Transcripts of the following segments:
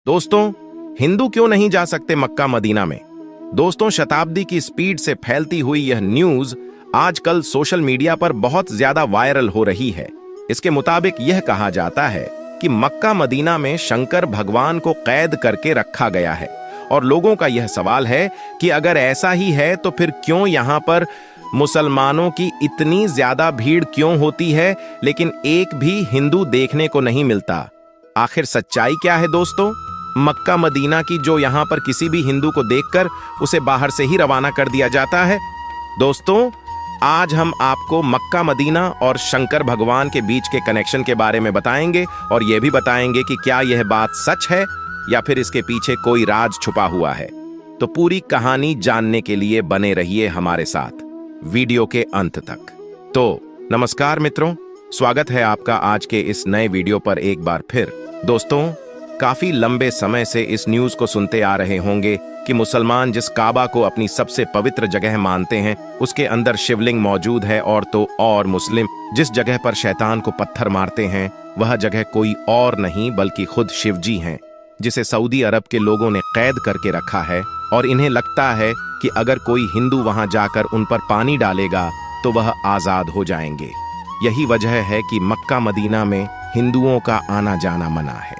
दोस्तों, हिंदू क्यों नहीं जा सकते मक्का मदीना में? दोस्तों, शताब्दी की स्पीड से फैलती हुई यह न्यूज आजकल सोशल मीडिया पर बहुत ज्यादा वायरल हो रही है। इसके मुताबिक यह कहा जाता है कि मक्का मदीना में शंकर भगवान को कैद करके रखा गया है और लोगों का यह सवाल है कि अगर ऐसा ही है तो फिर क्यों यहाँ पर मुसलमानों की इतनी ज्यादा भीड़ क्यों होती है, लेकिन एक भी हिंदू देखने को नहीं मिलता। आखिर सच्चाई क्या है दोस्तों मक्का मदीना की, जो यहाँ पर किसी भी हिंदू को देखकर उसे बाहर से ही रवाना कर दिया जाता है? दोस्तों, आज हम आपको मक्का मदीना और शंकर भगवान के बीच के कनेक्शन के बारे में बताएंगे और यह भी बताएंगे कि क्या यह बात सच है या फिर इसके पीछे कोई राज छुपा हुआ है। तो पूरी कहानी जानने के लिए बने रहिए हमारे साथ वीडियो के अंत तक। तो नमस्कार मित्रों, स्वागत है आपका आज के इस नए वीडियो पर एक बार फिर। दोस्तों, काफी लंबे समय से इस न्यूज को सुनते आ रहे होंगे कि मुसलमान जिस काबा को अपनी सबसे पवित्र जगह मानते हैं उसके अंदर शिवलिंग मौजूद है, और मुस्लिम जिस जगह पर शैतान को पत्थर मारते हैं वह जगह कोई और नहीं बल्कि खुद शिवजी हैं, जिसे सऊदी अरब के लोगों ने कैद करके रखा है और इन्हें लगता है कि अगर कोई हिंदू वहां जाकर उन पर पानी डालेगा तो वह आजाद हो जाएंगे। यही वजह है कि मक्का मदीना में हिंदुओं का आना जाना मना है।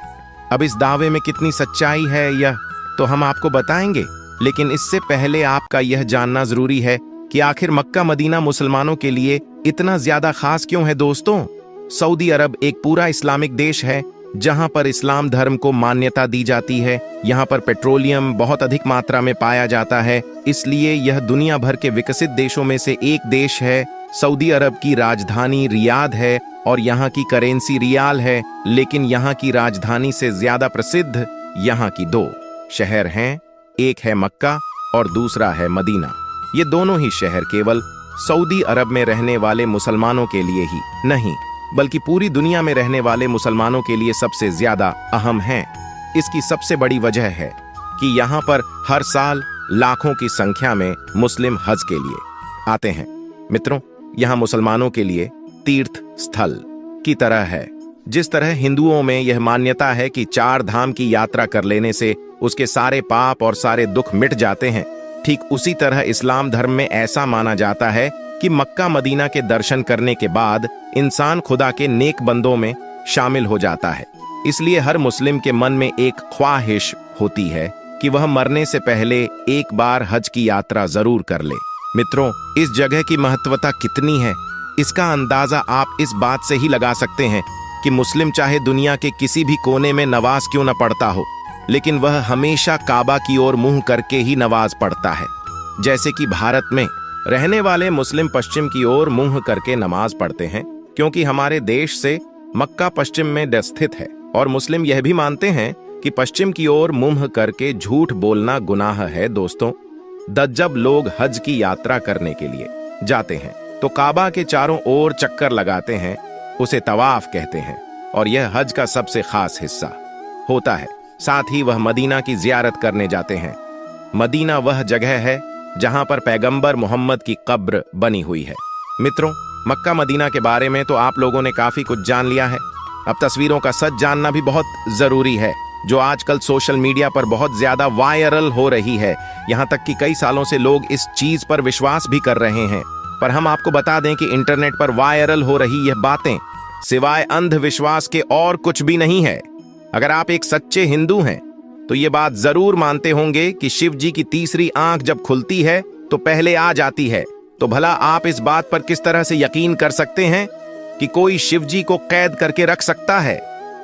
अब इस दावे में कितनी सच्चाई है यह तो हम आपको बताएंगे, लेकिन इससे पहले आपका यह जानना जरूरी है कि आखिर मक्का मदीना मुसलमानों के लिए इतना ज्यादा खास क्यों है। दोस्तों, सऊदी अरब एक पूरा इस्लामिक देश है जहां पर इस्लाम धर्म को मान्यता दी जाती है। यहां पर पेट्रोलियम बहुत अधिक मात्रा में पाया जाता है, इसलिए यह दुनिया भर के विकसित देशों में से एक देश है। सऊदी अरब की राजधानी रियाद है और यहाँ की करेंसी रियाल है, लेकिन यहाँ की राजधानी से ज्यादा प्रसिद्ध यहाँ की दो शहर हैं, एक है मक्का और दूसरा है मदीना। ये दोनों ही शहर केवल सऊदी अरब में रहने वाले मुसलमानों के लिए ही नहीं बल्कि पूरी दुनिया में रहने वाले मुसलमानों के लिए सबसे ज्यादा अहम हैं। इसकी सबसे बड़ी वजह है कि यहाँ पर हर साल लाखों की संख्या में मुस्लिम हज के लिए आते हैं। मित्रों, यहाँ मुसलमानों के लिए तीर्थ स्थल की तरह है। जिस तरह हिंदुओं में यह मान्यता है कि 4 धाम की यात्रा कर लेने से उसके सारे पाप और सारे दुख मिट जाते हैं, ठीक उसी तरह इस्लाम धर्म में ऐसा माना जाता है कि मक्का मदीना के दर्शन करने के बाद इंसान खुदा के नेक बंदों में शामिल हो जाता है। इसलिए हर मुस्लिम के मन में एक ख्वाहिश होती है कि वह मरने से पहले एक बार हज की यात्रा जरूर कर ले। मित्रों, इस जगह की महत्वता कितनी है इसका अंदाजा आप इस बात से ही लगा सकते हैं कि मुस्लिम चाहे दुनिया के किसी भी कोने में नमाज क्यों न पढ़ता हो, लेकिन वह हमेशा काबा की ओर मुंह करके ही नमाज पढ़ता है। जैसे कि भारत में रहने वाले मुस्लिम पश्चिम की ओर मुंह करके नमाज पढ़ते हैं, क्योंकि हमारे देश से मक्का पश्चिम में स्थित है और मुस्लिम यह भी मानते हैं कि पश्चिम की ओर मुंह करके झूठ बोलना गुनाह है। दोस्तों, जब लोग हज की यात्रा करने के लिए जाते हैं तो काबा के चारों ओर चक्कर लगाते हैं, उसे तवाफ कहते हैं और यह हज का सबसे खास हिस्सा होता है। साथ ही वह मदीना की जियारत करने जाते हैं। मदीना वह जगह है जहां पर पैगंबर मोहम्मद की कब्र बनी हुई है। मित्रों, मक्का मदीना के बारे में तो आप लोगों ने काफी कुछ जान लिया है। अब तस्वीरों का सच जानना भी बहुत जरूरी है, जो आजकल सोशल मीडिया पर बहुत ज्यादा वायरल हो रही है। यहाँ तक कि कई सालों से लोग इस चीज पर विश्वास भी कर रहे हैं, पर हम आपको बता दें कि इंटरनेट पर वायरल हो रही यह बातें सिवाय अंधविश्वास के और कुछ भी नहीं है। अगर आप एक सच्चे हिंदू हैं तो ये बात जरूर मानते होंगे कि शिव जी की तीसरी आंख जब खुलती है तो पहले आ जाती है। तो भला आप इस बात पर किस तरह से यकीन कर सकते हैं कि कोई शिव जी को कैद करके रख सकता है?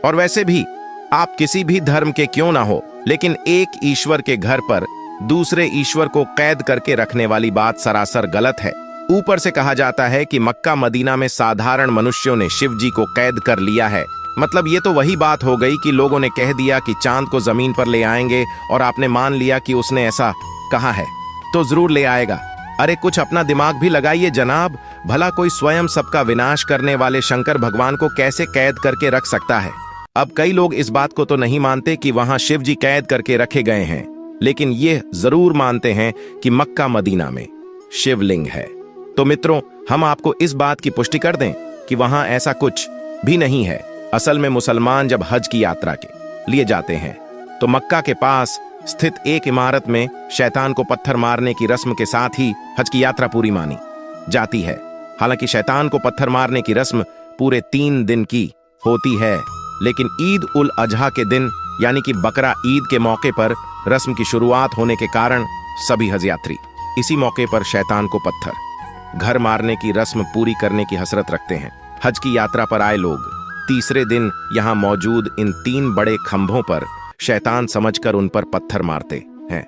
और वैसे भी आप किसी भी धर्म के क्यों ना हो, लेकिन एक ईश्वर के घर पर दूसरे ईश्वर को कैद करके रखने वाली बात सरासर गलत है। ऊपर से कहा जाता है कि मक्का मदीना में साधारण मनुष्यों ने शिव जी को कैद कर लिया है। मतलब ये तो वही बात हो गई कि लोगों ने कह दिया कि चांद को जमीन पर ले आएंगे और आपने मान लिया कि उसने ऐसा कहा है तो जरूर ले आएगा। अरे कुछ अपना दिमाग भी लगाइए जनाब, भला कोई स्वयं सबका विनाश करने वाले शंकर भगवान को कैसे कैद करके रख सकता है? अब कई लोग इस बात को तो नहीं मानते कि वहां शिव जी कैद करके रखे गए हैं, लेकिन ये जरूर मानते हैं कि मक्का मदीना में शिवलिंग है। तो मित्रों, हम आपको इस बात की पुष्टि कर दें कि वहां ऐसा कुछ भी नहीं है। असल में मुसलमान जब हज की यात्रा के लिए जाते हैं तो मक्का के पास स्थित एक इमारत में शैतान को पत्थर मारने की रस्म के साथ ही हज की यात्रा पूरी मानी जाती है। हालांकि शैतान को पत्थर मारने की रस्म पूरे 3 दिन की होती है, लेकिन ईद उल अजहा के दिन यानी कि बकरा ईद के मौके पर रस्म की शुरुआत होने के कारण सभी हज यात्री इसी मौके पर शैतान को पत्थर घर मारने की रस्म पूरी करने की हसरत रखते हैं। हज की यात्रा पर आए लोग तीसरे दिन यहां मौजूद इन 3 बड़े खंभों पर शैतान समझकर उन पर पत्थर मारते हैं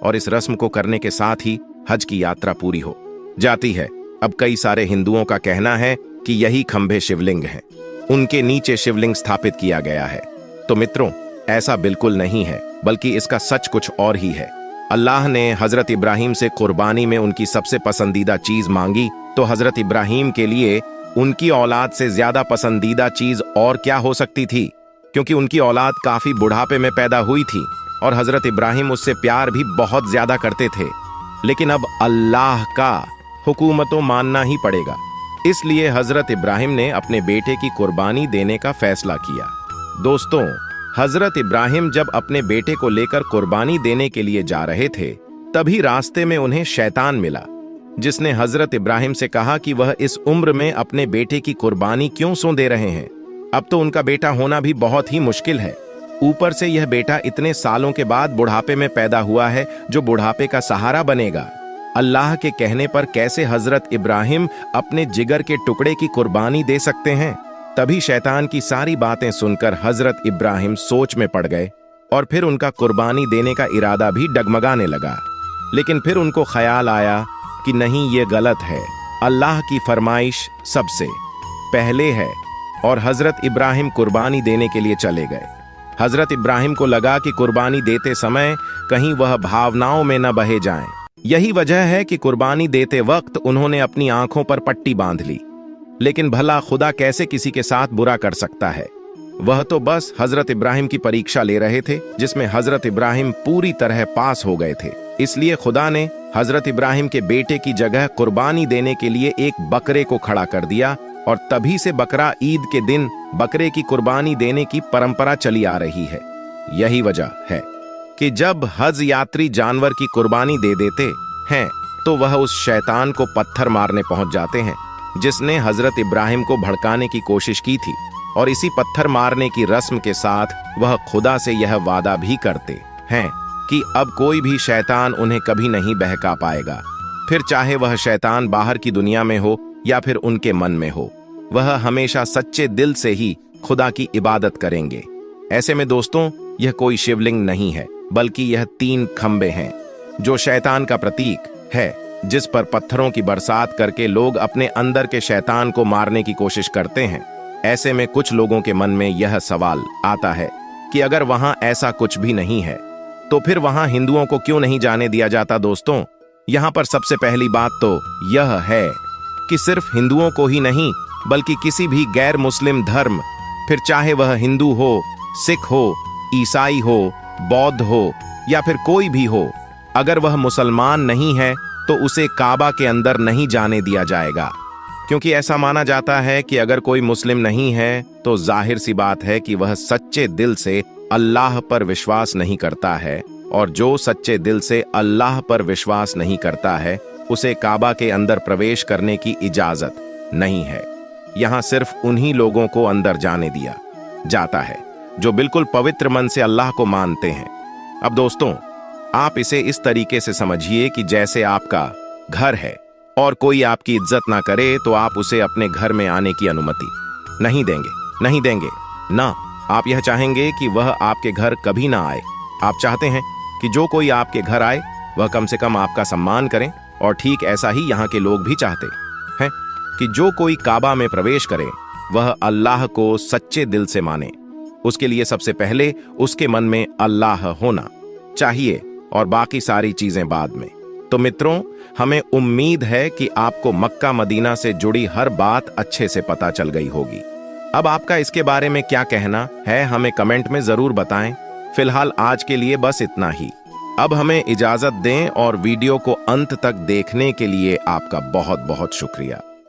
और इस रस्म को करने के साथ ही हज की यात्रा पूरी हो जाती है। अब कई सारे हिंदुओं का कहना है कि यही खंभे शिवलिंग हैं, उनके नीचे शिवलिंग स्थापित किया गया है। तो मित्रों, ऐसा बिल्कुल नहीं है, बल्कि इसका सच कुछ और ही है। अल्लाह ने हजरत इब्राहिम से कुर्बानी में उनकी सबसे पसंदीदा चीज मांगी, तो हजरत इब्राहिम के लिए उनकी औलाद से ज्यादा पसंदीदा चीज और क्या हो सकती थी, क्योंकि उनकी औलाद काफी बुढ़ापे में पैदा हुई थी और हजरत इब्राहिम उससे प्यार भी बहुत ज्यादा करते थे। लेकिन अब अल्लाह का हुकूम तो मानना ही पड़ेगा, इसलिए हजरत इब्राहिम ने अपने बेटे की कुर्बानी देने का फैसला किया। दोस्तों, हजरत इब्राहिम जब अपने बेटे को लेकर कुर्बानी देने के लिए जा रहे थे, तभी रास्ते में उन्हें शैतान मिला, जिसने हजरत इब्राहिम से कहा कि वह इस उम्र में अपने बेटे की कुर्बानी क्यों सौं दे रहे हैं। अब तो उनका बेटा होना भी बहुत ही मुश्किल है, ऊपर से यह बेटा इतने सालों के बाद बुढ़ापे में पैदा हुआ है, जो बुढ़ापे का सहारा बनेगा। अल्लाह के कहने पर कैसे हजरत इब्राहिम अपने जिगर के टुकड़े की कुर्बानी दे सकते हैं। तभी शैतान की सारी बातें सुनकर हजरत इब्राहिम सोच में पड़ गए और फिर उनका कुर्बानी देने का इरादा भी डगमगाने लगा। लेकिन फिर उनको ख्याल आया कि नहीं, ये गलत है, अल्लाह की फरमाइश सबसे पहले है। और हजरत इब्राहिम कुर्बानी देने के लिए चले गए। हजरत इब्राहिम को लगा कि कुर्बानी देते समय कहीं वह भावनाओं में न बहे जाएं। यही वजह है कि कुर्बानी देते वक्त उन्होंने अपनी आंखों पर पट्टी बांध ली। लेकिन भला खुदा कैसे किसी के साथ बुरा कर सकता है। वह तो बस हजरत इब्राहिम की परीक्षा ले रहे थे, जिसमें हजरत इब्राहिम पूरी तरह पास हो गए थे। इसलिए खुदा ने हजरत इब्राहिम के बेटे की जगह कुर्बानी देने के लिए एक बकरे को खड़ा कर दिया और तभी से बकरा ईद के दिन बकरे की कुर्बानी देने की परंपरा चली आ रही है। यही वजह है कि जब हज यात्री जानवर की कुर्बानी दे देते हैं तो वह उस शैतान को पत्थर मारने पहुंच जाते हैं, जिसने हजरत इब्राहिम को भड़काने की कोशिश की थी। और इसी पत्थर मारने की रस्म के साथ वह खुदा से यह वादा भी करते हैं कि अब कोई भी शैतान उन्हें कभी नहीं बहका पाएगा। फिर चाहे वह शैतान बाहर की दुनिया में हो या फिर उनके मन में हो, वह हमेशा सच्चे दिल से ही खुदा की इबादत करेंगे। ऐसे में दोस्तों, यह कोई शिवलिंग नहीं है, बल्कि यह 3 खंबे हैं, जो शैतान का प्रतीक है, जिस पर पत्थरों की बरसात करके लोग अपने अंदर के शैतान को मारने की कोशिश करते हैं। ऐसे में कुछ लोगों के मन में यह सवाल आता है कि अगर वहां ऐसा कुछ भी नहीं है, तो फिर वहां हिंदुओं को क्यों नहीं जाने दिया जाता। दोस्तों, यहां पर सबसे पहली बात तो यह है कि सिर्फ हिंदुओं को ही नहीं, बल्कि किसी भी गैर मुस्लिम धर्म, फिर चाहे वह हिंदू हो, सिख हो, ईसाई हो, बौद्ध हो या फिर कोई भी हो, अगर वह मुसलमान नहीं है तो उसे काबा के अंदर नहीं जाने दिया जाएगा। क्योंकि ऐसा माना जाता है कि अगर कोई मुस्लिम नहीं है तो जाहिर सी बात है कि वह सच्चे दिल से अल्लाह पर विश्वास नहीं करता है, और जो सच्चे दिल से अल्लाह पर विश्वास नहीं करता है, उसे काबा के अंदर प्रवेश करने की इजाजत नहीं है। यहां सिर्फ उन्हीं लोगों को अंदर जाने दिया जाता है जो बिल्कुल पवित्र मन से अल्लाह को मानते हैं। अब दोस्तों, आप इसे इस तरीके से समझिए कि जैसे आपका घर है और कोई आपकी इज्जत ना करे तो आप उसे अपने घर में आने की अनुमति नहीं देंगे ना। आप यह चाहेंगे कि वह आपके घर कभी ना आए। आप चाहते हैं कि जो कोई आपके घर आए वह कम से कम आपका सम्मान करें, और ठीक ऐसा ही यहाँ के लोग भी चाहते हैं कि जो कोई काबा में प्रवेश करे वह अल्लाह को सच्चे दिल से माने। उसके लिए सबसे पहले उसके मन में अल्लाह होना चाहिए और बाकी सारी चीजें बाद में। तो मित्रों, हमें उम्मीद है कि आपको मक्का मदीना से जुड़ी हर बात अच्छे से पता चल गई होगी। अब आपका इसके बारे में क्या कहना है, हमें कमेंट में जरूर बताएं। फिलहाल आज के लिए बस इतना ही। अब हमें इजाजत दें, और वीडियो को अंत तक देखने के लिए आपका बहुत बहुत शुक्रिया।